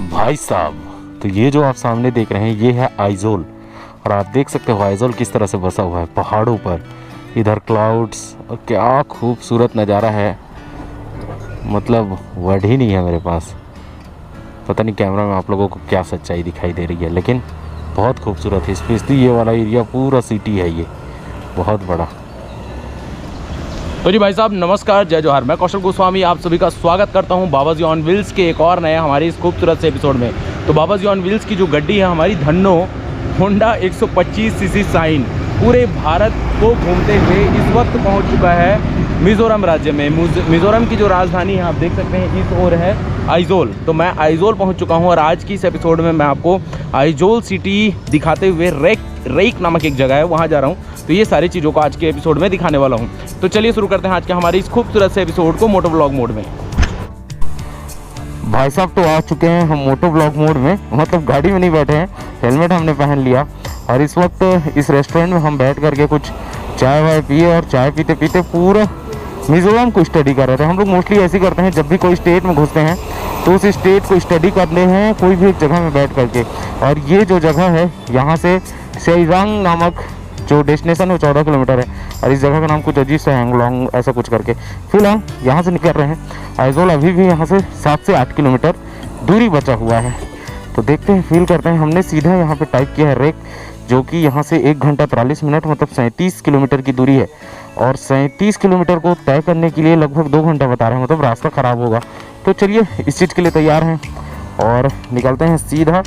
भाई साहब, तो ये जो आप सामने देख रहे हैं ये है आइजोल। और आप देख सकते हो आइजोल किस तरह से बसा हुआ है पहाड़ों पर। इधर क्लाउड्स, और क्या खूबसूरत नज़ारा है। मतलब वर्ड ही नहीं है मेरे पास। पता नहीं कैमरा में आप लोगों को क्या सच्चाई दिखाई दे रही है, लेकिन बहुत खूबसूरत है। स्पेशली ये वाला एरिया पूरा सिटी है, ये बहुत बड़ा। तो जी भाई साहब नमस्कार, जय जोहार। मैं कौशल गोस्वामी आप सभी का स्वागत करता हूं बाबा जी ऑन व्हील्स के एक और नए हमारे इस खूबसूरत से एपिसोड में। तो बाबा जी ऑन व्हील्स की जो गड्डी है हमारी धन्नो होंडा 125 सीसी शाइन पूरे भारत को घूमते हुए इस वक्त पहुंच चुका है मिज़ोरम राज्य में। मिज़ोरम की जो राजधानी है आप देख सकते हैं इस ओर है आइजोल। तो मैं आइजोल पहुंच चुका हूं और आज की इस एपिसोड में मैं आपको आइजोल सिटी दिखाते हुए रेक नामक एक जगह है वहां जा रहा हूं। तो ये सारी चीज़ों को आज के एपिसोड में दिखाने वाला हूं। तो चलिए शुरू करते हैं आज के हमारे इस खूबसूरत से एपिसोड को मोटो व्लॉग मोड में। भाई साहब तो आ चुके हैं हम मोटो ब्लॉग मोड में, मतलब गाड़ी में नहीं बैठे हैं, हेलमेट हमने पहन लिया। और इस वक्त इस रेस्टोरेंट में हम बैठ करके कुछ चाय वाय पिए और चाय पीते पीते पूरा मिज़ोरम को स्टडी कर रहे थे। हम लोग मोस्टली ऐसे ही करते हैं, जब भी कोई स्टेट में घुसते हैं तो उस स्टेट को स्टडी करते हैं कोई भी एक जगह में बैठ करके। और ये जो जगह है यहाँ से सेइजांग नामक जो डेस्टिनेशन है वो 14 किलोमीटर है। और इस जगह का नाम कुछ अजीब सा हैंगलोंग ऐसा कुछ करके। फिलहाल यहाँ से निकल रहे हैं आइजोल। अभी भी यहाँ से 7 से 8 किलोमीटर दूरी बचा हुआ है। तो देखते हैं, फील करते हैं। हमने सीधा यहाँ पे टाइप किया है रेक, जो कि यहाँ से 1 घंटा 43 मिनट मतलब 37 किलोमीटर की दूरी है। और 37 किलोमीटर को तय करने के लिए लगभग 2 घंटा बता रहे हैं, मतलब रास्ता ख़राब होगा। तो चलिए इस चीज़ के लिए तैयार हैं और निकलते हैं सीधा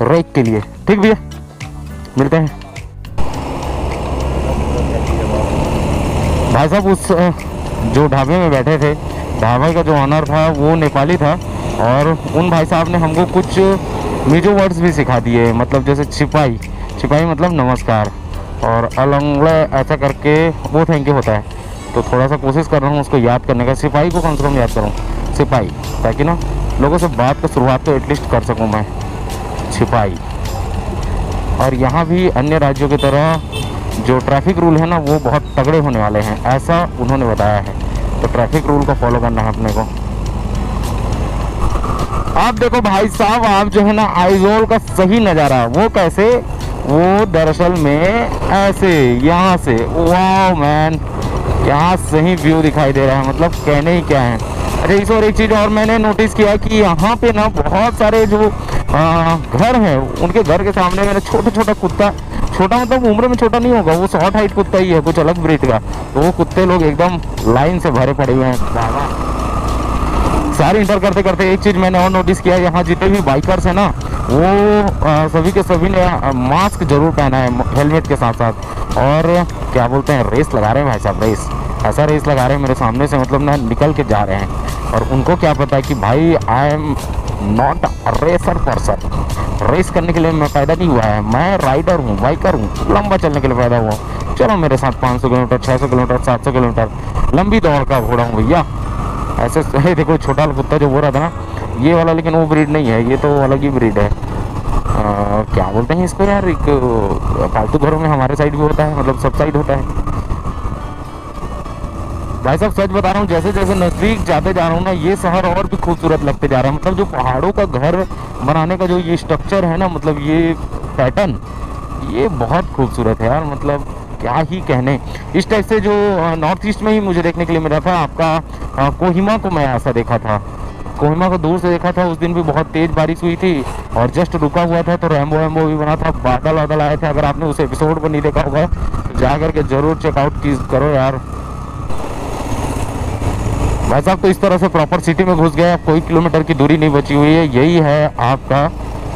रेक के लिए। ठीक भैया, मिलते हैं। भाई साहब उस जो ढाबे में बैठे थे, ढाबे का जो ऑनर था वो नेपाली था। और उन भाई साहब ने हमको कुछ मिजो वर्ड्स भी सिखा दिए, मतलब जैसे छिपाई, छिपाई मतलब नमस्कार, और अलंगले ऐसा करके वो थैंक यू होता है। तो थोड़ा सा कोशिश कर रहा हूँ उसको याद करने का, सिपाही को कम से कम याद करूँ, सिपाही, ताकि ना लोगों से बात का शुरुआत तो एटलीस्ट कर सकूँ मैं, छिपाई। और यहाँ भी अन्य राज्यों की तरह जो ट्रैफिक रूल है ना वो बहुत तगड़े होने वाले हैं, ऐसा उन्होंने बताया है। तो ट्रैफिक रूल को फॉलो करना है अपने को। आप देखो भाई साहब, आप जो है ना आइजोल का सही नज़ारा, वो कैसे, वो दरअसल में ऐसे यहाँ से, वाह मैन, क्या सही व्यू दिखाई दे रहा है, मतलब कहने ही क्या है। अरे इस और एक चीज़ और मैंने नोटिस किया कि यहाँ पे ना बहुत सारे जो घर हैं, उनके घर के सामने मैंने छोटा छोटा कुत्ता, छोटा मतलब उम्र में छोटा नहीं होगा, वो शॉर्ट हाइट कुत्ता ही है, कुछ अलग ब्रीड का। तो वो कुत्ते लोग एकदम लाइन से भरे पड़े हुए हैं। सारी इंटर करते करते एक चीज़ मैंने और नोटिस किया, यहाँ जितने भी बाइकर्स हैं ना वो सभी के सभी ने मास्क जरूर पहना है हेलमेट के साथ साथ। और क्या बोलते हैं, रेस लगा रहे हैं भाई साहब, रेस, ऐसा रेस लगा रहे हैं मेरे सामने से, मतलब ना निकल के जा रहे हैं। और उनको क्या पता है कि भाई I am not racer person, race करने के लिए मैं पैदा नहीं हुआ है, मैं राइडर हूँ, बाइकर हूँ, लंबा चलने के लिए पैदा हुआ हूँ। चलो मेरे साथ 500 किलोमीटर, 600 किलोमीटर, 700 किलोमीटर, लंबी दौड़ का घोड़ा हूँ भैया। ऐसे देखो छोटा कुत्ता जो हो रहा था ना, ये वाला, लेकिन वो ब्रीड नहीं है, ये तो अलग ही ब्रीड है। क्या बोलते हैं इसको यार, एक पालतू घरों में हमारे साइड भी होता है, मतलब सब साइड होता है। भाई साहब सच बता रहा हूँ, जैसे जैसे नज़दीक जाते जा रहा हूँ ना, ये शहर और भी खूबसूरत लगते जा रहा है। मतलब जो पहाड़ों का घर बनाने का जो ये स्ट्रक्चर है ना, मतलब ये पैटर्न, ये बहुत खूबसूरत है यार, मतलब क्या ही कहने। इस टाइप से जो नॉर्थ ईस्ट में ही मुझे देखने के लिए मिला था। आपका कोहिमा को मैं ऐसा देखा था, कोहिमा को दूर से देखा था, उस दिन भी बहुत तेज़ बारिश हुई थी और जस्ट रुका हुआ था, तो रैम्बो वैम्बो भी बना था, बादल वादल आए थे। अगर आपने उस एपिसोड को नहीं देखा होगा तो जा करके ज़रूर चेकआउट करो यार। भाई साहब तो इस तरह से प्रॉपर सिटी में घुस गए, कोई किलोमीटर की दूरी नहीं बची हुई है, यही है आपका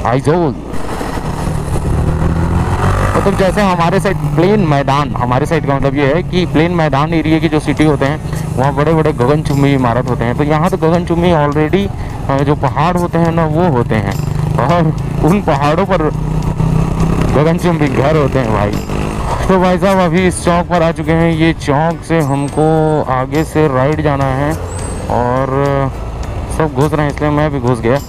आइजोल। मतलब जैसे हमारे साइड प्लेन मैदान, हमारे साइड का मतलब ये है कि प्लेन मैदान एरिया की जो सिटी होते हैं वहाँ बड़े बड़े गगनचुम्बी इमारत होते हैं। तो यहाँ तो गगनचुम्बी ऑलरेडी जो पहाड़ होते हैं ना वो होते हैं, और उन पहाड़ों पर गगनचुम्बी घर होते हैं भाई। तो भाई साहब अभी इस चौक पर आ चुके हैं, ये चौक से हमको आगे से राइट जाना है और सब घुस रहे हैं, इसलिए मैं भी घुस गया।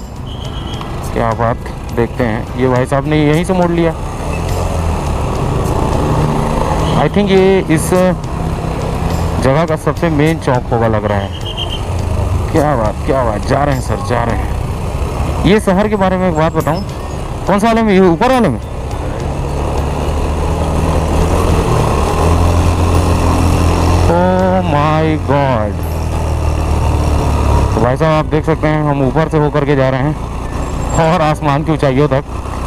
क्या बात, देखते हैं। ये भाई साहब ने यहीं से मोड़ लिया। आई थिंक ये इस जगह का सबसे मेन चौक होगा लग रहा है। क्या बात, क्या बात, जा रहे हैं सर, जा रहे हैं। ये शहर के बारे में एक बात बताऊं, कौन सा वाले में, ये ऊपर वाले में? Oh my God. तो भाई साहब आप देख सकते हैं हम ऊपर से होकर के जा रहे हैं और आसमान की ऊंचाइयों तक।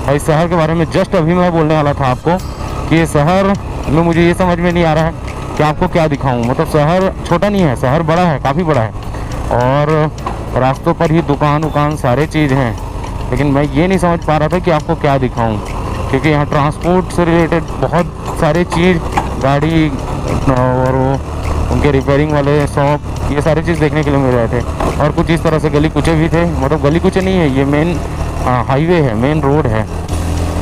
और इस शहर के बारे में जस्ट अभी मैं बोलने वाला था आपको कि ये शहर में मुझे ये समझ में नहीं आ रहा है कि आपको क्या दिखाऊं। मतलब शहर छोटा नहीं है, शहर बड़ा है, काफ़ी बड़ा है, और रास्तों पर ही दुकान उकान सारे चीज़ हैं, लेकिन मैं ये नहीं समझ पा रहा था कि आपको क्या दिखाऊं, क्योंकि यहाँ ट्रांसपोर्ट से रिलेटेड बहुत सारे चीज़, गाड़ी और उनके रिपेयरिंग वाले शॉप, ये सारी चीज़ देखने के लिए मिल रहे थे। और कुछ इस तरह से गली कुचे भी थे, मतलब गली कुचे नहीं है, ये मेन हाईवे है, मेन रोड है।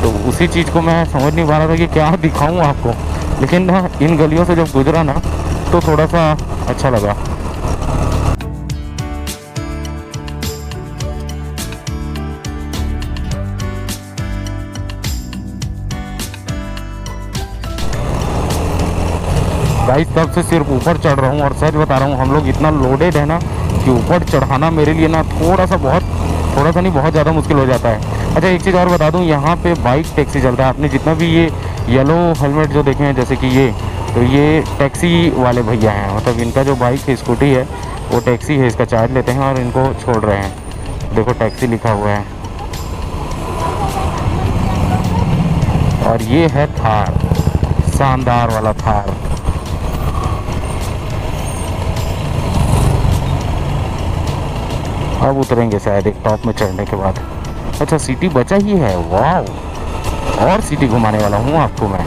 तो उसी चीज़ को मैं समझ नहीं पा रहा था कि क्या दिखाऊं आपको, लेकिन ना इन गलियों से जब गुजरा ना तो थोड़ा सा अच्छा लगा। गाइस तब से सिर्फ ऊपर चढ़ रहा हूँ, और सच बता रहा हूँ हम लोग इतना लोडेड है ना कि ऊपर चढ़ाना मेरे लिए ना थोड़ा सा नहीं बहुत ज़्यादा मुश्किल हो जाता है। अच्छा एक चीज़ और बता दूँ, यहाँ पे बाइक टैक्सी चलता है। आपने जितना भी ये येलो हेलमेट जो देखे हैं जैसे कि ये, तो ये टैक्सी वाले भैया हैं, मतलब इनका जो बाइक है, स्कूटी है, वो टैक्सी है, इसका चार्ज लेते हैं और इनको छोड़ रहे हैं। देखो टैक्सी लिखा हुआ है। और ये है थार, शानदार वाला थार। अब उतरेंगे शायद एक टॉप में चढ़ने के बाद। अच्छा सिटी बचा ही है, वाह, और सिटी घुमाने वाला हूँ आपको मैं।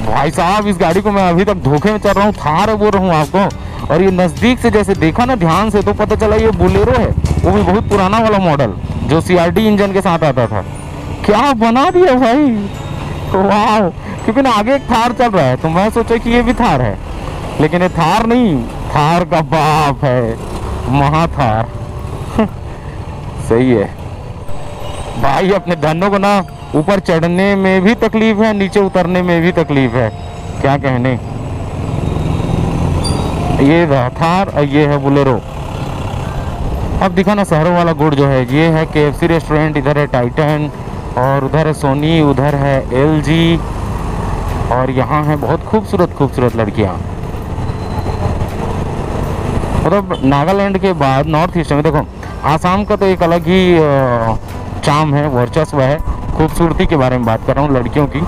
भाई साहब इस गाड़ी को मैं अभी तक धोखे में चल रहा हूँ, थार बोल रहा हूँ आपको। और ये नज़दीक से जैसे देखा ना ध्यान से तो पता चला ये बोलेरो है, वो भी बहुत पुराना वाला मॉडल जो CRD इंजन के साथ आता था। क्या बना दिया भाई, वाह। क्योंकि ना आगे एक थार चल रहा है तो मैं सोचा कि ये भी थार है, लेकिन ये थार नहीं, थार का बाप है, महाथार। सही है भाई। अपने धनों को ना ऊपर चढ़ने में भी तकलीफ है, नीचे उतरने में भी तकलीफ है, क्या कहने। ये थार और ये है बोलेरो। अब दिखा ना शहरों वाला गुड़ जो है, ये है KFC रेस्टोरेंट, इधर है टाइटन, और उधर है सोनी, उधर है LG, और यहाँ है बहुत खूबसूरत लड़कियाँ। मतलब नागालैंड के बाद नॉर्थ ईस्ट में देखो, आसाम का तो एक अलग ही चाम है, वर्चस्व है। खूबसूरती के बारे में बात कर रहा हूँ लड़कियों की,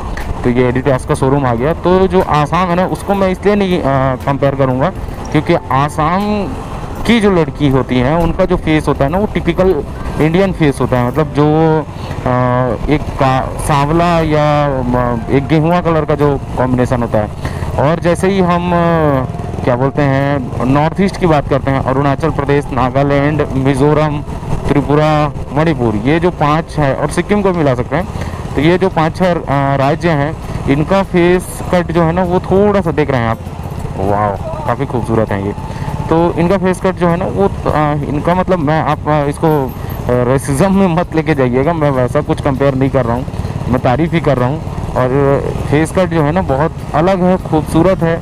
तो ये एडिडास का शोरूम आ गया। तो जो आसाम है ना उसको मैं इसलिए नहीं कंपेयर करूँगा क्योंकि आसाम की जो लड़की होती हैं उनका जो फेस होता है ना वो टिपिकल इंडियन फेस होता है। मतलब जो एक सांवला या एक गेहुआ कलर का जो कॉम्बिनेशन होता है। और जैसे ही हम क्या बोलते हैं नॉर्थ ईस्ट की बात करते हैं, अरुणाचल प्रदेश, नागालैंड, मिज़ोरम, त्रिपुरा, मणिपुर, ये जो 5 है, और सिक्किम को मिला सकते हैं, तो ये जो 5-6 राज्य हैं इनका फेस कट जो है ना वो थोड़ा सा देख रहे हैं आप, वाह काफ़ी खूबसूरत हैं ये। तो इनका फेस कट जो है ना वो इनका मतलब मैं आप इसको रेसिज्म में मत लेके जाइएगा, मैं वैसा कुछ कंपेयर नहीं कर रहा हूँ, मैं तारीफ़ ही कर रहा हूँ। और फेस कट जो है ना बहुत अलग है, खूबसूरत है,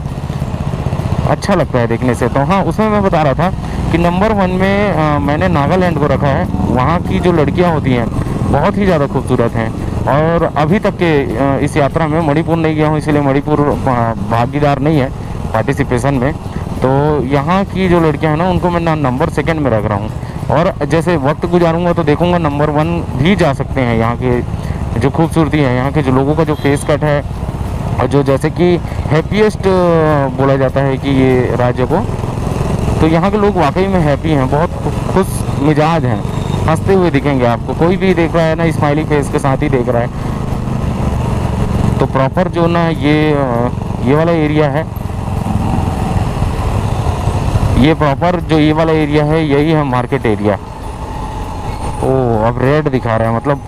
अच्छा लगता है देखने से। तो हाँ उसमें मैं बता रहा था कि नंबर 1 में मैंने नागालैंड को रखा है। वहाँ की जो लड़कियाँ होती हैं बहुत ही ज़्यादा खूबसूरत हैं। और अभी तक के इस यात्रा में मणिपुर नहीं गया हूँ, इसलिए मणिपुर भागीदार नहीं है पार्टिसिपेशन में। तो यहाँ की जो लड़कियाँ हैं ना उनको मैं नंबर 2 में रख रहा हूँ, और जैसे वक्त गुजारूँगा तो देखूँगा नंबर 1 भी जा सकते हैं। यहाँ के जो खूबसूरती है, यहाँ के जो लोगों का जो फेस कट है, और जो जैसे कि हैप्पीएस्ट बोला जाता है कि ये राज्य को, तो यहाँ के लोग वाकई में हैप्पी हैं, बहुत खुश मिजाज हैं, हंसते हुए दिखेंगे आपको। कोई भी देख रहा है ना स्माइली फेस के साथ ही देख रहा है। तो प्रॉपर जो ना ये वाला एरिया है, ये प्रॉपर जो ये वाला एरिया है यही है मार्केट एरिया। ओ अब रेड दिखा रहा है, मतलब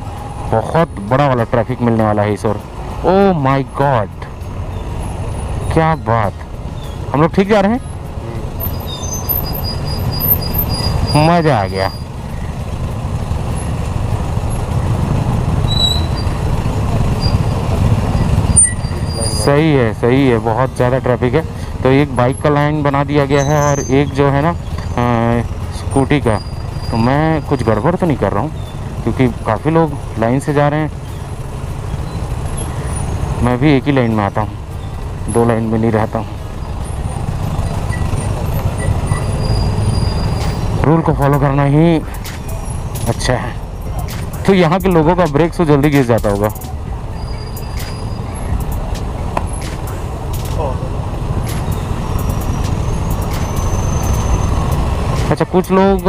बहुत बड़ा वाला ट्रैफिक मिलने वाला है इस ओर। ओ माय गॉड, क्या बात, हम लोग ठीक जा रहे हैं, मजा आ गया। सही है, बहुत ज़्यादा ट्रैफिक है। तो एक बाइक का लाइन बना दिया गया है और एक जो है ना स्कूटी का, तो मैं कुछ गड़बड़ तो नहीं कर रहा हूँ, क्योंकि काफ़ी लोग लाइन से जा रहे हैं। मैं भी एक ही लाइन में आता हूँ, 2 लाइन में नहीं रहता हूँ। रूल को फॉलो करना ही अच्छा है। तो यहाँ के लोगों का ब्रेक से जल्दी गिर जाता होगा। अच्छा, कुछ लोग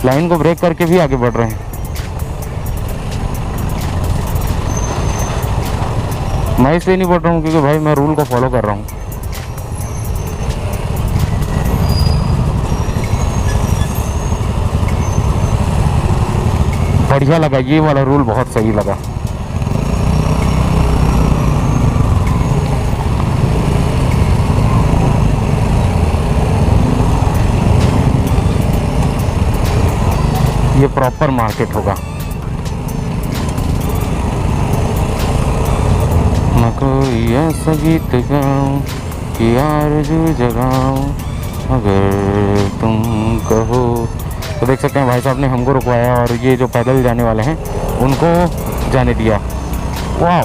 लाइन को ब्रेक करके भी आगे बढ़ रहे हैं। मैं इसलिए नहीं बढ़ रहा हूँ क्योंकि भाई मैं रूल को फॉलो कर रहा हूँ। बढ़िया लगा, ये वाला रूल बहुत सही लगा। ये प्रॉपर मार्केट होगा। न कोई ऐसा गीत गाऊं कि आरज़ू जगाऊं अगर तुम कहो। तो देख सकते हैं भाई साहब ने हमको रुकवाया और ये जो पैदल जाने वाले हैं उनको जाने दिया। वाह,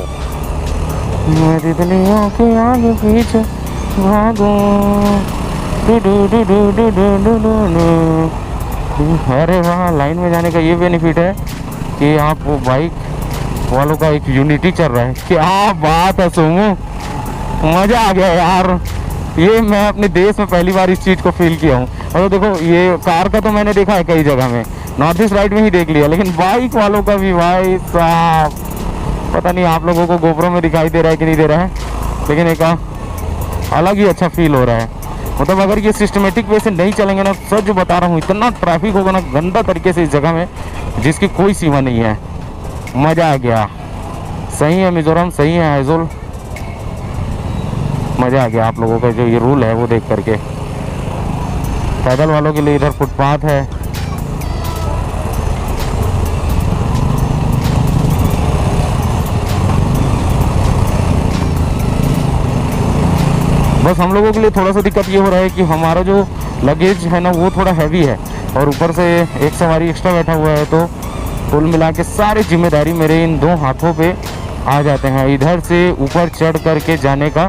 मेरी दुनिया के आगे पीछे भागो। अरे वाह, लाइन में जाने का ये बेनिफिट है कि आप वो बाइक वालों का एक यूनिटी चल रहा है। क्या बात है सोमू, मज़ा आ गया यार। ये मैं अपने देश में पहली बार इस चीज़ को फील किया हूँ। और देखो, ये कार का तो मैंने देखा है कई जगह में, नॉर्थ ईस्ट राइड में ही देख लिया, लेकिन बाइक वालों का भी भाई साहब, पता नहीं आप लोगों को गोप्रो में दिखाई दे रहा है कि नहीं दे रहा है, लेकिन एक अलग ही अच्छा फील हो रहा है। मतलब अगर ये सिस्टमेटिक वे से नहीं चलेंगे ना, सच बता रहा हूँ, इतना ट्रैफिक होगा ना गंदा तरीके से इस जगह में, जिसकी कोई सीमा नहीं है। मज़ा आ गया। सही है मिज़ोरम, सही है आइजोल। मज़ा आ गया आप लोगों का जो ये रूल है वो देख करके। पैदल वालों के लिए इधर फुटपाथ है। बस हम लोगों के लिए थोड़ा सा दिक्कत ये हो रहा है कि हमारा जो लगेज है ना वो थोड़ा हैवी है, और ऊपर से एक सवारी एक्स्ट्रा बैठा हुआ है, तो कुल मिला के सारी जिम्मेदारी मेरे इन 2 हाथों पे आ जाते हैं। इधर से ऊपर चढ़ करके जाने का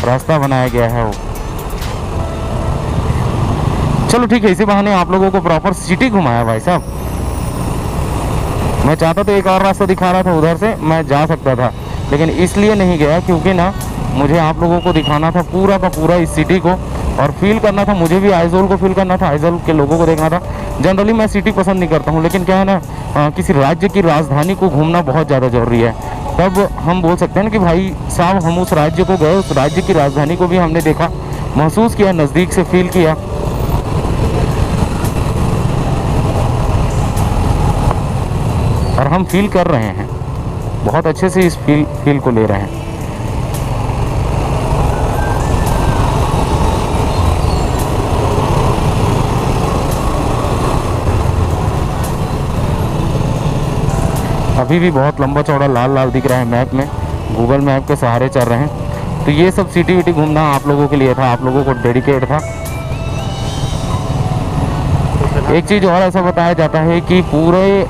रास्ता बनाया गया है वो। चलो ठीक है, इसी बहाने आप लोगों को प्रॉपर सिटी घुमाया भाई साहब। मैं चाहता तो एक और रास्ता दिखा रहा था, उधर से मैं जा सकता था, लेकिन इसलिए नहीं गया क्योंकि ना मुझे आप लोगों को दिखाना था पूरा का पूरा इस सिटी को, और फील करना था। मुझे भी आइजोल को फील करना था, आइजोल के लोगों को देखना था। जनरली मैं सिटी पसंद नहीं करता हूँ, लेकिन क्या है ना, किसी राज्य की राजधानी को घूमना बहुत ज़्यादा ज़रूरी है। तब हम बोल सकते हैं ना कि भाई साहब हम उस राज्य को गए, उस राज्य की राजधानी को भी हमने देखा, महसूस किया, नज़दीक से फील किया। और हम फील कर रहे हैं, बहुत अच्छे से इस फील को ले रहे हैं। अभी भी बहुत लंबा चौड़ा लाल लाल दिख रहा है मैप में, गूगल मैप के सहारे चल रहे हैं। तो ये सब सिटी विटी घूमना आप लोगों के लिए था, आप लोगों को डेडिकेट था। एक चीज़ और ऐसा बताया जाता है कि पूरे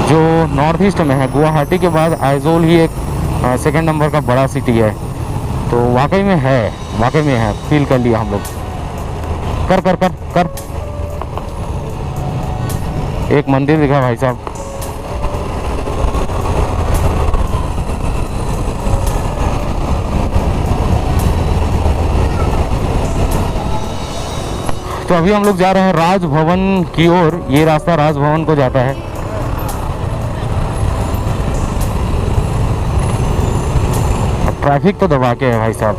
जो नॉर्थ ईस्ट में है, गुवाहाटी के बाद आइजोल ही एक सेकंड नंबर का बड़ा सिटी है। तो वाकई में है, फील कर लिया हम लोग। कर कर कर कर एक मंदिर दिखा भाई साहब। तो अभी हम लोग जा रहे हैं राजभवन की ओर। ये रास्ता राजभवन को जाता है। अब ट्रैफिक तो दबा के है भाई साहब।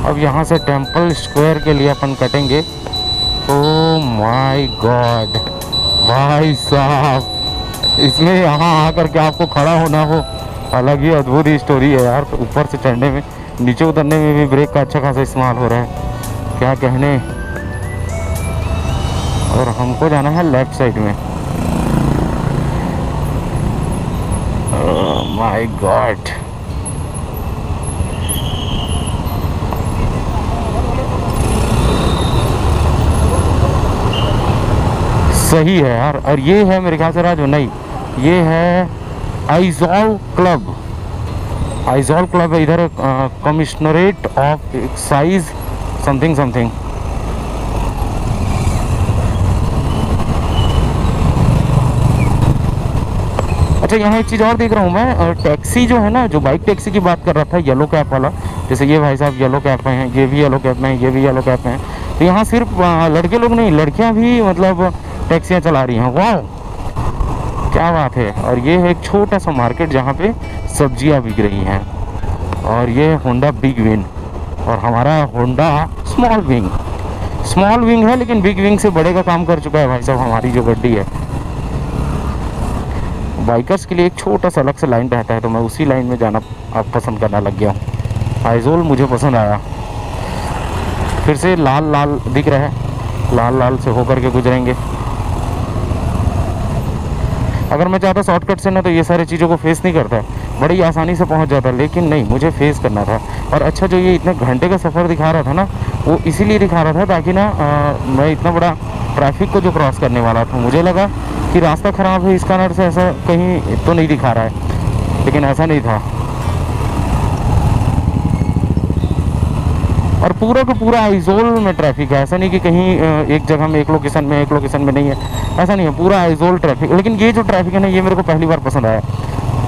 अब यहाँ से टेंपल स्क्वायर के लिए अपन कटेंगे। ओह माय गॉड भाई साहब, इसमें यहाँ आकर के आपको खड़ा होना हो, अलग ही अद्भुत ही स्टोरी है यार। ऊपर से चढ़ने में, नीचे उतरने में भी ब्रेक का अच्छा खासा इस्तेमाल हो रहा है, क्या कहने। और हमको जाना है लेफ्ट साइड में। ओह माय गॉड, सही है यार। और ये है मेरे ख्याल से राजू, नहीं ये है आइजॉल क्लब। आइजॉल क्लब है इधर, commissionerate of excise something something. अच्छा यहाँ एक चीज़ और देख रहा हूँ मैं, टैक्सी जो है ना, जो बाइक टैक्सी की बात कर रहा था येलो कैप वाला, जैसे ये भाई साहब येलो कैप में हैं, ये भी येलो कैप में हैं, ये भी येलो कैप में हैं। तो यहाँ सिर्फ लड़के लोग नहीं, लड़कियाँ भी मतलब टैक्सियाँ चला रही हैं। वाह क्या बात है। और ये है एक छोटा सा मार्केट जहाँ पे सब्जियाँ बिक रही हैं। और ये है होंडा बिग विंग और हमारा Honda small wing. Small wing है लेकिन बिग विंग से बड़े का काम कर चुका है भाई साहब हमारी जो गड्डी है। बाइकर्स के लिए एक छोटा सा अलग से लाइन रहता है, तो मैं उसी लाइन में जाना अब पसंद करना लग गया हूँ। आइजोल मुझे पसंद आया। फिर से लाल लाल दिख रहा है, लाल लाल से होकर के गुजरेंगे। अगर मैं चाहता शॉर्टकट से ना तो ये सारी चीज़ों को फेस नहीं करता, बड़ी आसानी से पहुंच जाता, लेकिन नहीं मुझे फेस करना था। और अच्छा जो ये इतने घंटे का सफ़र दिखा रहा था ना, वो इसीलिए दिखा रहा था ताकि ना मैं इतना बड़ा ट्रैफिक को जो क्रॉस करने वाला था, मुझे लगा कि रास्ता ख़राब है, इसका नर से ऐसा कहीं तो नहीं दिखा रहा है, लेकिन ऐसा नहीं था। और पूरा का पूरा आइजोल में ट्रैफिक है, ऐसा नहीं कि कहीं एक जगह में एक लोकेशन में नहीं है, ऐसा नहीं है, पूरा आइजोल ट्रैफिक। लेकिन ये जो ट्रैफिक है ना, ये मेरे को पहली बार पसंद आया,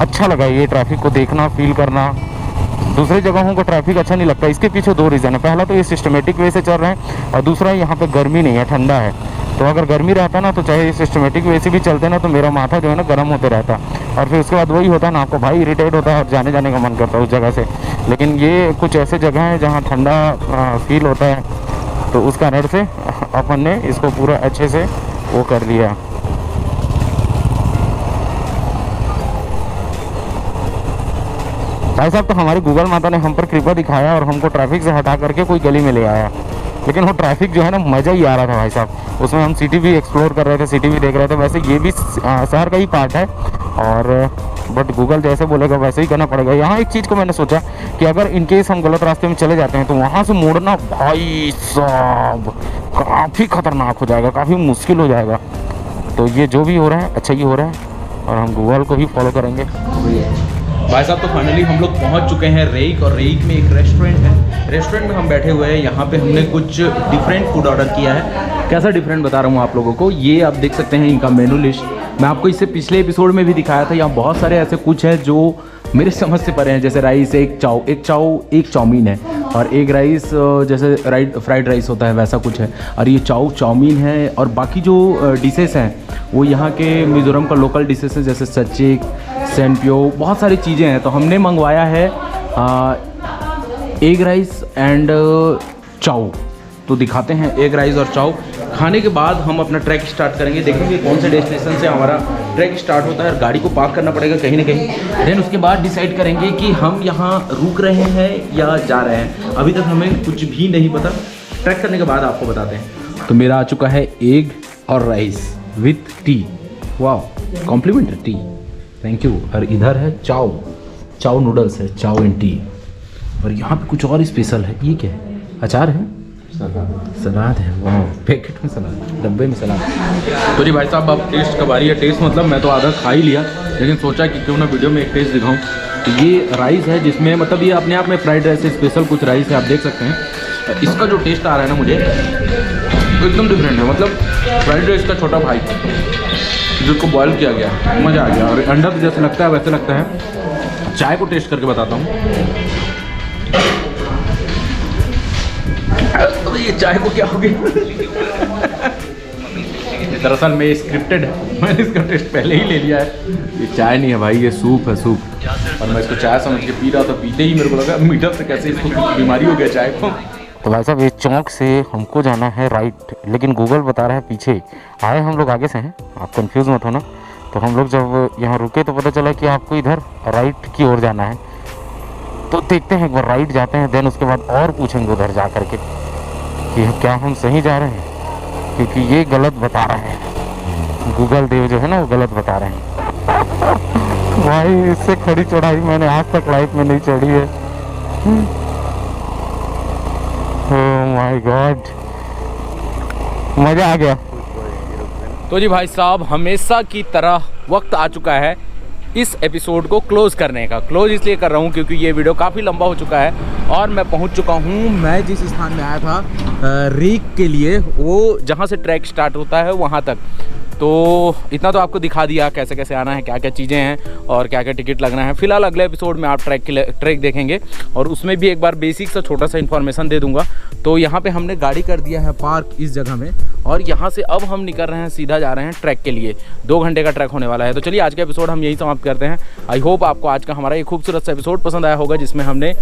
अच्छा लगा ये ट्रैफिक को देखना, फील करना। दूसरी जगहों का ट्रैफिक अच्छा नहीं लगता। इसके पीछे दो रीज़न है, पहला तो ये सिस्टमेटिक वे से चल रहे हैं, और दूसरा यहाँ पे गर्मी नहीं है, ठंडा है। तो अगर गर्मी रहता ना, तो चाहे सिस्टमेटिक वे से भी चलते ना, तो मेरा माथा जो है ना गर्म होते रहता, और फिर उसके बाद वही होता है ना, आपको भाई इरिटेट होता है और जाने का मन करता है उस जगह से। लेकिन ये कुछ ऐसे जगह हैं जहाँ ठंडा फील होता है, तो उस कारण से अपन ने इसको पूरा अच्छे से वो कर लिया। भाई साहब तो हमारी गूगल माता ने हम पर कृपा दिखाया और हमको ट्रैफिक से हटा करके कोई गली में ले आया। लेकिन वो ट्रैफिक जो है ना, मज़ा ही आ रहा था भाई साहब। उसमें हम सिटी भी एक्सप्लोर कर रहे थे, सिटी भी देख रहे थे। वैसे ये भी शहर का ही पार्ट है, और बट गूगल जैसे बोलेगा वैसे ही करना पड़ेगा। यहाँ एक चीज़ को मैंने सोचा कि अगर इनकेस हम गलत रास्ते में चले जाते हैं तो वहाँ से मोड़ना भाई साहब काफ़ी ख़तरनाक हो जाएगा, काफ़ी मुश्किल हो जाएगा। तो ये जो भी हो रहा है अच्छा ही हो रहा है, और हम गूगल को भी फॉलो करेंगे। भाई साहब तो फाइनली हम लोग पहुंच चुके हैं रेक, और रेक में एक रेस्टोरेंट है। रेस्टोरेंट में हम बैठे हुए हैं, यहाँ पे हमने कुछ डिफरेंट फूड ऑर्डर किया है। कैसा डिफरेंट बता रहा हूँ आप लोगों को, ये आप देख सकते हैं इनका मेनू लिस्ट। मैं आपको इससे पिछले एपिसोड में भी दिखाया था। यहाँ बहुत सारे ऐसे कुछ है जो मेरे समझ से परे हैं, जैसे राइस, एक चाउमीन है, और एक राइस जैसे फ्राइड राइस होता है वैसा कुछ है, और ये चाउमीन है। और बाकी जो डिशेस हैं वो यहाँ के मिज़ोरम का लोकल डिशेस हैं, जैसे सचिक, सेनप्यो, बहुत सारी चीज़ें हैं। तो हमने मंगवाया है एग राइस एंड चाउ। तो दिखाते हैं एग राइस और चाउ। खाने के बाद हम अपना ट्रैक स्टार्ट करेंगे, देखेंगे कौन से डेस्टिनेशन से हमारा ट्रैक स्टार्ट होता है, और गाड़ी को पार्क करना पड़ेगा कहीं ना कहीं। देन उसके बाद डिसाइड करेंगे कि हम यहाँ रुक रहे हैं या जा रहे हैं। अभी तक हमें कुछ भी नहीं पता, ट्रैक करने के बाद आपको बताते हैं। तो मेरा आ चुका है एग और राइस विथ टी। वाह, कॉम्प्लीमेंट्री टी, थैंक यू। और इधर है चाउ नूडल्स है, चाउ एंड टी। और यहाँ पे कुछ और स्पेशल है, ये क्या है? अचार है, सलाद है। वाह, पैकेट में सलाद, डब्बे में सलाद। तो जी भाई साहब अब टेस्ट का बारी है। टेस्ट मतलब मैं तो आधा खा ही लिया, लेकिन सोचा कि क्यों ना वीडियो में एक टेस्ट दिखाऊं। तो ये राइस है जिसमें मतलब ये अपने आप में फ्राइड राइस है, स्पेशल कुछ राइस है, आप देख सकते हैं। इसका जो टेस्ट आ रहा है ना मुझे, तो एकदम डिफरेंट है। मतलब फ्राइड राइस का छोटा भाई जिसको बॉयल किया गया, मज़ा आ गया। और अंडा तो जैसे लगता है वैसे लगता है। चाय को टेस्ट करके बताता हूँ। तो ये चाय को क्या हो गया? दरअसल मैं स्क्रिप्टेड है, मैंने इसका टेस्ट पहले ही ले लिया है। ये चाय नहीं है भाई, ये सूप है, सूप। और मैं इसको चाय समझ के पी रहा था, पीते ही मेरे को लगा मीठा से कैसे इसको बीमारी हो गया चाय को। तो भाई साहब इस चौक से हमको जाना है राइट, लेकिन गूगल बता रहा है पीछे। आए हम लोग आगे से हैं, आप कंफ्यूज मत होना। तो हम लोग जब यहाँ रुके तो पता चला कि आपको इधर राइट की ओर जाना है। तो देखते हैं, एक बार राइट जाते हैं, देन उसके बाद और पूछेंगे उधर जा करके कि क्या हम सही जा रहे हैं, क्योंकि ये गलत बता रहे हैं। गूगल देव जो है ना, वो गलत बता रहे हैं। भाई इससे खड़ी चढ़ाई मैंने आज तक लाइफ में नहीं चढ़ी है। ओह माय गॉड, मज़ा आ गया। तो जी भाई साहब, हमेशा की तरह वक्त आ चुका है इस एपिसोड को क्लोज़ करने का। क्लोज़ इसलिए कर रहा हूँ क्योंकि ये वीडियो काफ़ी लंबा हो चुका है और मैं पहुँच चुका हूँ, मैं जिस स्थान में आया था रीक के लिए, वो जहाँ से ट्रैक स्टार्ट होता है वहाँ तक। तो इतना तो आपको दिखा दिया कैसे कैसे आना है, क्या क्या चीज़ें हैं और क्या क्या टिकट लगना है। फिलहाल अगले एपिसोड में आप ट्रैक देखेंगे और उसमें भी एक बार बेसिक सा छोटा सा इन्फॉर्मेशन दे दूंगा। तो यहाँ पे हमने गाड़ी कर दिया है पार्क इस जगह में और यहाँ से अब हम निकल रहे हैं, सीधा जा रहे हैं ट्रैक के लिए। 2 घंटे का ट्रैक होने वाला है। तो चलिए आज का एपिसोड हम यही समाप्त करते हैं। आई होप आपको आज का हमारा ये खूबसूरत सा एपिसोड पसंद आया होगा, जिसमें हमने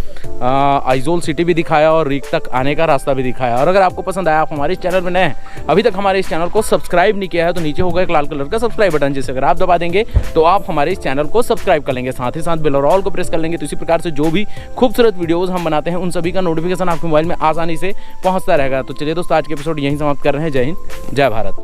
आइजोल सिटी भी दिखाया और रीक तक आने का रास्ता भी दिखाया। और अगर आपको पसंद आया, आप हमारे इस चैनल में नए हैं, अभी तक हमारे इस चैनल को सब्सक्राइब नहीं किया है, तो नीचे होगा एक लाल कलर का सब्सक्राइब बटन, जिसे अगर आप दबा देंगे तो आप हमारे इस चैनल को सब्सक्राइब कर लेंगे, साथ ही साथ बेल और ऑल को प्रेस कर लेंगे। तो इसी प्रकार से जो भी खूबसूरत वीडियोस हम बनाते हैं उन सभी का नोटिफिकेशन आपके मोबाइल में आसानी से पहुंचता रहेगा। तो चलिए दोस्तों, आज के एपिसोड यहीं समाप्त कर रहे हैं। जय हिंद, जय भारत।